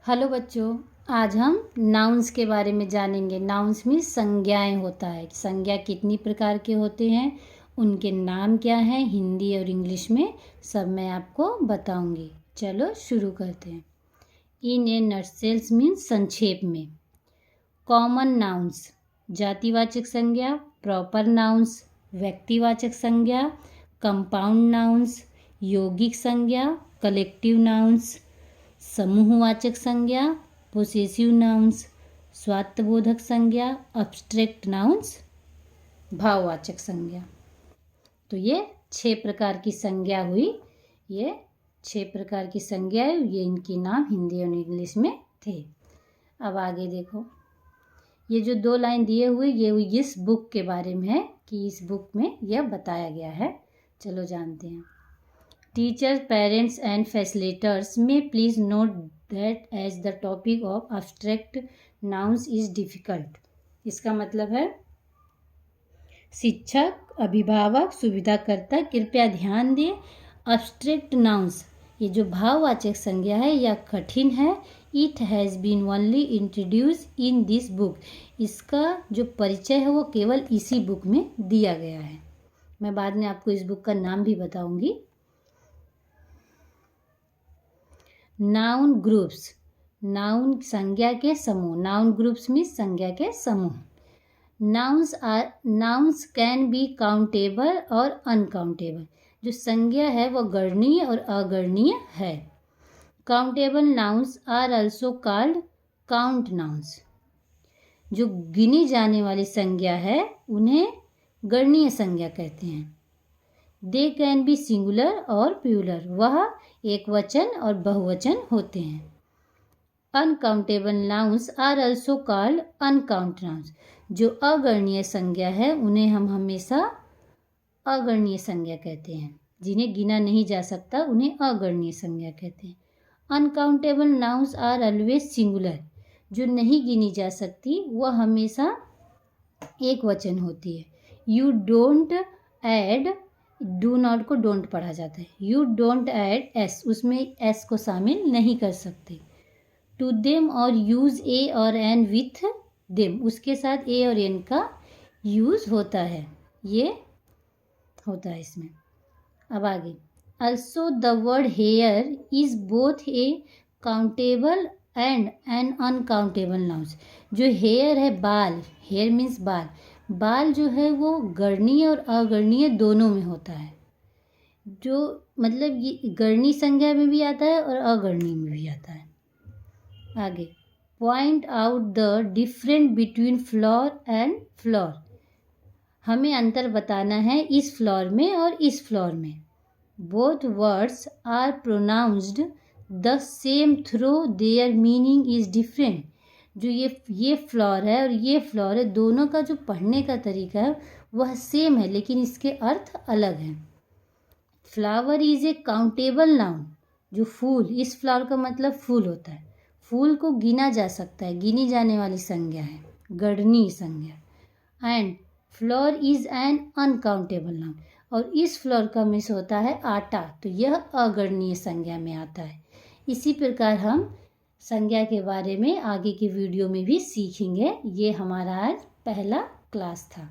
Hello बच्चों, आज हम नाउन्स के बारे में जानेंगे। नाउन्स में संज्ञाएं होता है। संज्ञा कितनी प्रकार के होते हैं, उनके नाम क्या हैं, हिंदी और इंग्लिश में सब मैं आपको बताऊंगी। चलो शुरू करते हैं। इन ए नटसेल्स मीन्स संक्षेप में। कॉमन नाउन्स जातिवाचक संज्ञा, प्रॉपर नाउन्स व्यक्तिवाचक संज्ञा, कंपाउंड नाउन्स यौगिक संज्ञा, कलेक्टिव नाउन्स समूहवाचक संज्ञा, पोसेसिव नाउन्स स्वार्थबोधक संज्ञा, अब्स्ट्रैक्ट नाउन्स भाववाचक संज्ञा। तो ये 6 प्रकार की संज्ञा हुई। ये 6 प्रकार की संज्ञा है, ये इनके नाम हिंदी और इंग्लिश में थे। अब आगे देखो, ये जो 2 लाइन दिए हुए ये इस बुक के बारे में है कि इस बुक में यह बताया गया है। चलो जानते हैं। Teachers, parents and facilitators may please note that as the topic of abstract nouns is difficult. इसका मतलब है शिक्षक, अभिभावक, सुविधाकर्ता कृपया ध्यान दें। abstract nouns ये जो भाववाचक संज्ञा है यह कठिन है। It has been only introduced in this book. इसका जो परिचय है वो केवल इसी बुक में दिया गया है। मैं बाद में आपको इस बुक का नाम भी बताऊंगी। नाउन ग्रुप्स, नाउन संज्ञा के समूह। नाउन ग्रुप्स में संज्ञा के समूह। नाउन्स कैन बी काउंटेबल और अनकाउंटेबल। जो संज्ञा है वो गणनीय और अगणनीय है। Countable nouns are also called count nouns. जो गिनी जाने वाली संज्ञा है उन्हें गणनीय संज्ञा कहते हैं। दे कैन बी सिंगुलर और प्लूरल, वह एक वचन और बहुवचन होते हैं। Uncountable nouns are also called uncount nouns. जो अगणनीय संज्ञा है उन्हें हम हमेशा अगणनीय संज्ञा कहते हैं। जिन्हें गिना नहीं जा सकता उन्हें अगणनीय संज्ञा कहते हैं। Uncountable nouns are always singular. जो नहीं गिनी जा सकती वह हमेशा एक वचन होती है। You don't add, do not को डोंट पढ़ा जाता है। यू डोंट ऐड एस, उसमें एस को शामिल नहीं कर सकते। टू देम और यूज ए और एन विथ देम, उसके साथ ए और एन का यूज होता है। ये होता है इसमें। अब आगे, also the word here is both A countable and N uncountable nouns. जो हेयर है, बाल, हेयर मीन्स बाल, बाल जो है वो गणनीय और अगणनीय दोनों में होता है। जो मतलब ये गणनीय संज्ञा में भी आता है और अगणनीय में भी आता है। आगे, point out the difference between floor and floor. हमें अंतर बताना है इस फ्लोर में और इस फ्लोर में। Both words are pronounced the same though their meaning is different. जो ये फ्लोर है और ये फ्लोर है, दोनों का जो पढ़ने का तरीका है वह सेम है लेकिन इसके अर्थ अलग हैं। Flower is a countable noun. जो फूल, इस फ्लावर का मतलब फूल होता है। फूल को गिना जा सकता है, गिनी जाने वाली संज्ञा है, गणनीय संज्ञा। And floor is an uncountable noun. और इस फ्लोर का मिस होता है आटा, तो यह अगणनीय संज्ञा में आता है। इसी प्रकार हम संज्ञा के बारे में आगे के वीडियो में भी सीखेंगे। ये हमारा आज पहला क्लास था।